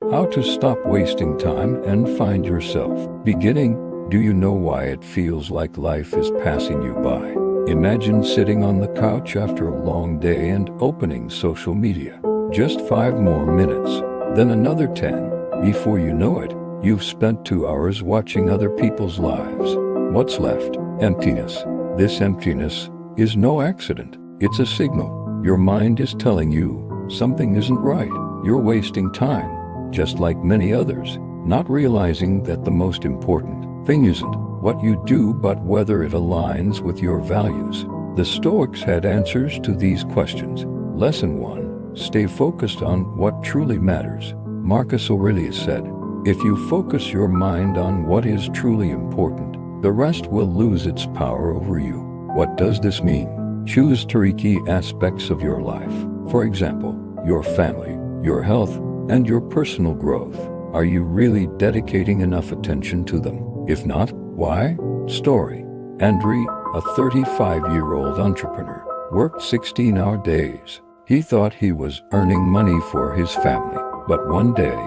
How to stop wasting time and find yourself. Beginning, do you know why it feels like life is passing you by? Imagine sitting on the couch after a long day and opening social media. Just 5 more minutes, then another 10. Before you know it, you've spent 2 hours watching other people's lives. What's left? Emptiness. This emptiness is no accident. It's a signal. Your mind is telling you something isn't right. You're wasting time, just like many others, not realizing that the most important thing isn't what you do but whether it aligns with your values. The Stoics had answers to these questions. Lesson 1. Stay focused on what truly matters. Marcus Aurelius said, "If you focus your mind on what is truly important, the rest will lose its power over you." What does this mean? Choose 3 key aspects of your life. For example, your family, your health, and your personal growth. Are you really dedicating enough attention to them? If not, why? Story. Andrew, a 35-year-old entrepreneur, worked 16-hour days. He thought he was earning money for his family. But one day,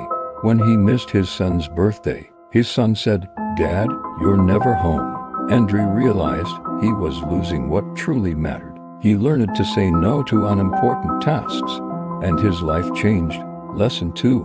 when he missed his son's birthday, his son said, "Dad, you're never home." Andrew realized he was losing what truly mattered. He learned to say no to unimportant tasks, and his life changed. Lesson 2.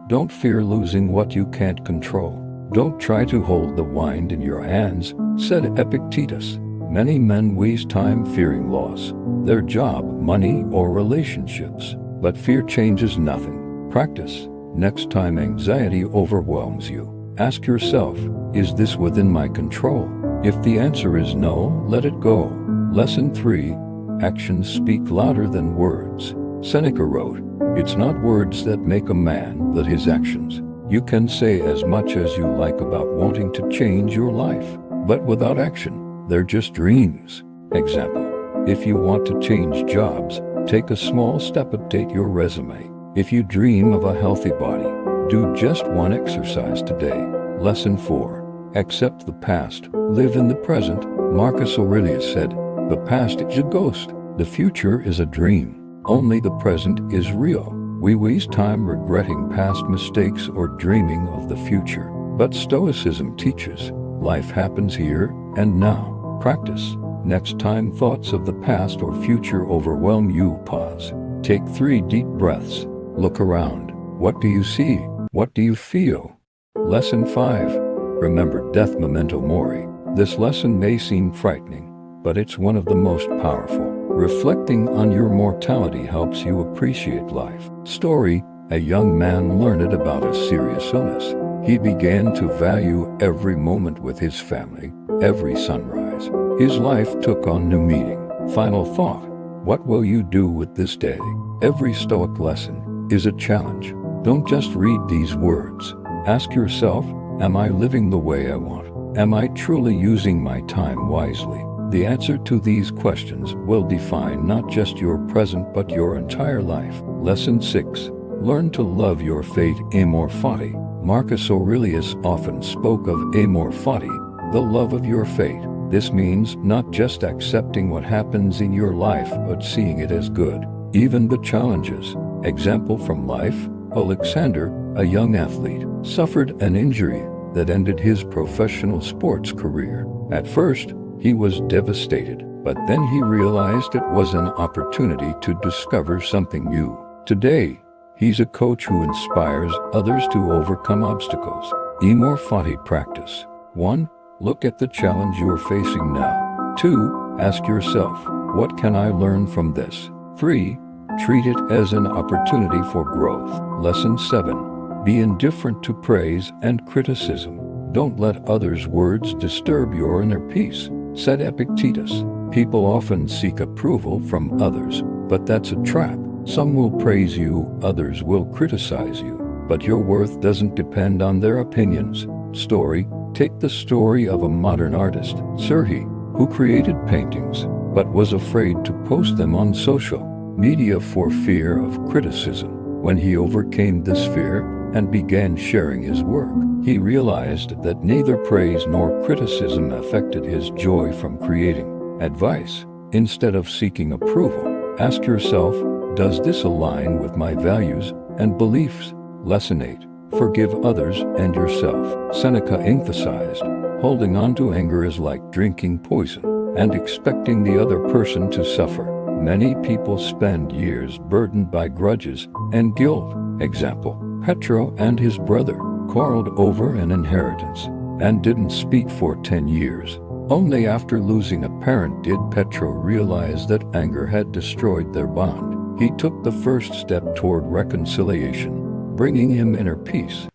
Don't fear losing what you can't control. Don't try to hold the wind in your hands, said Epictetus. Many men waste time fearing loss, their job, money, or relationships. But fear changes nothing. Practice. Next time anxiety overwhelms you, ask yourself, is this within my control? If the answer is no, let it go. Lesson 3. Actions speak louder than words. Seneca wrote, "It's not words that make a man, but his actions." You can say as much as you like about wanting to change your life, but without action, they're just dreams. Example, if you want to change jobs, take a small step, update your resume. If you dream of a healthy body, do just 1 exercise today. Lesson 4. Accept the past, live in the present. Marcus Aurelius said, "The past is a ghost, the future is a dream. Only the present is real." We waste time regretting past mistakes or dreaming of the future. But Stoicism teaches, life happens here and now. Practice. Next time thoughts of the past or future overwhelm you, pause. Take 3 deep breaths. Look around. What do you see? What do you feel? Lesson 5. Remember death, memento mori. This lesson may seem frightening, but it's one of the most powerful. Reflecting on your mortality helps you appreciate life. Story. A young man learned about a serious illness. He began to value every moment with his family, every sunrise. His life took on new meaning. Final thought. What will you do with this day? Every Stoic lesson is a challenge. Don't just read these words. Ask yourself, am I living the way I want? Am I truly using my time wisely? The answer to these questions will define not just your present but your entire life. Lesson 6. Learn to love your fate. Amor fati. Marcus Aurelius often spoke of amor fati, the love of your fate. This means not just accepting what happens in your life but seeing it as good, even the challenges. Example from life. Alexander, a young athlete, suffered an injury that ended his professional sports career. At first, he was devastated, but then he realized it was an opportunity to discover something new. Today, he's a coach who inspires others to overcome obstacles. Amor fati practice. 1. Look at the challenge you're facing now. 2. Ask yourself, what can I learn from this? 3. Treat it as an opportunity for growth. Lesson 7. Be indifferent to praise and criticism. Don't let others' words disturb your inner peace, said Epictetus. People often seek approval from others, but that's a trap. Some will praise you, others will criticize you, but your worth doesn't depend on their opinions. Story. Take the story of a modern artist, Serhi, who created paintings, but was afraid to post them on social media for fear of criticism. When he overcame this fear and began sharing his work, he realized that neither praise nor criticism affected his joy from creating. Advice. Instead of seeking approval, ask yourself, does this align with my values and beliefs? Lesson 8. Forgive others and yourself. Seneca emphasized, holding on to anger is like drinking poison and expecting the other person to suffer. Many people spend years burdened by grudges and guilt. Example, Petro and his brother quarreled over an inheritance and didn't speak for 10 years. Only after losing a parent did Petro realize that anger had destroyed their bond. He took the first step toward reconciliation, bringing him inner peace.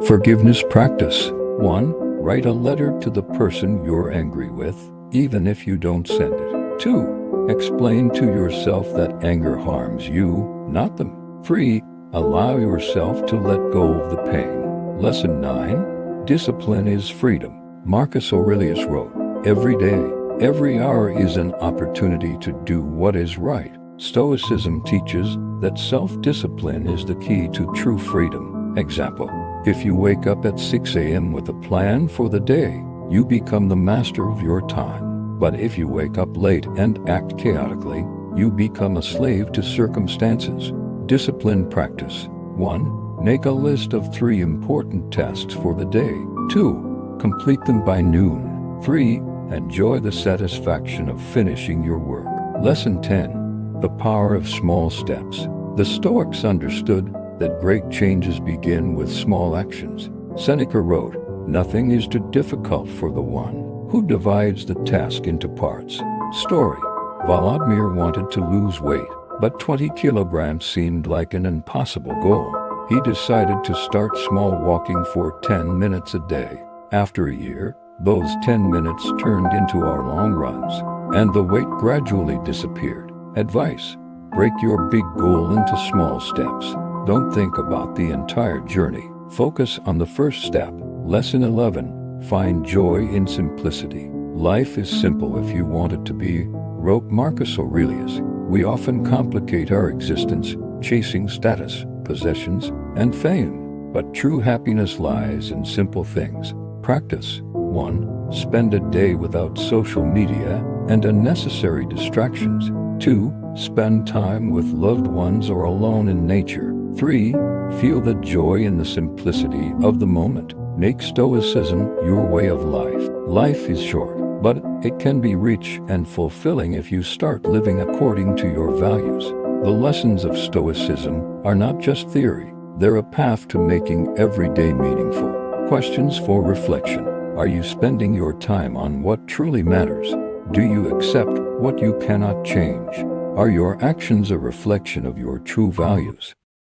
Forgiveness practice. 1. Write a letter to the person you're angry with, even if you don't send it. 2. Explain to yourself that anger harms you, not them. 3. Allow yourself to let go of the pain. Lesson 9. Discipline is freedom. Marcus Aurelius wrote, "Every day, every hour is an opportunity to do what is right." Stoicism teaches that self-discipline is the key to true freedom. Example, if you wake up at 6 a.m. with a plan for the day, you become the master of your time. But if you wake up late and act chaotically, you become a slave to circumstances. Discipline practice. 1. Make a list of 3 important tasks for the day. 2. Complete them by noon. 3. Enjoy the satisfaction of finishing your work. Lesson 10. The power of small steps. The Stoics understood that great changes begin with small actions. Seneca wrote, "Nothing is too difficult for the one who divides the task into parts." Story. Volodymyr wanted to lose weight, but 20 kilograms seemed like an impossible goal. He decided to start small, walking for 10 minutes a day. After a year, those 10 minutes turned into our long runs, and the weight gradually disappeared. Advice: break your big goal into small steps. Don't think about the entire journey. Focus on the first step. Lesson 11. Find joy in simplicity. Life is simple if you want it to be, wrote Marcus Aurelius. We often complicate our existence, chasing status, possessions, and fame. But true happiness lies in simple things. Practice. 1. Spend a day without social media and unnecessary distractions. 2. Spend time with loved ones or alone in nature. 3. Feel the joy in the simplicity of the moment. Make Stoicism your way of life. Life is short, but it can be rich and fulfilling if you start living according to your values. The lessons of Stoicism are not just theory. They're a path to making every day meaningful. Questions for reflection. Are you spending your time on what truly matters? Do you accept what you cannot change? Are your actions a reflection of your true values?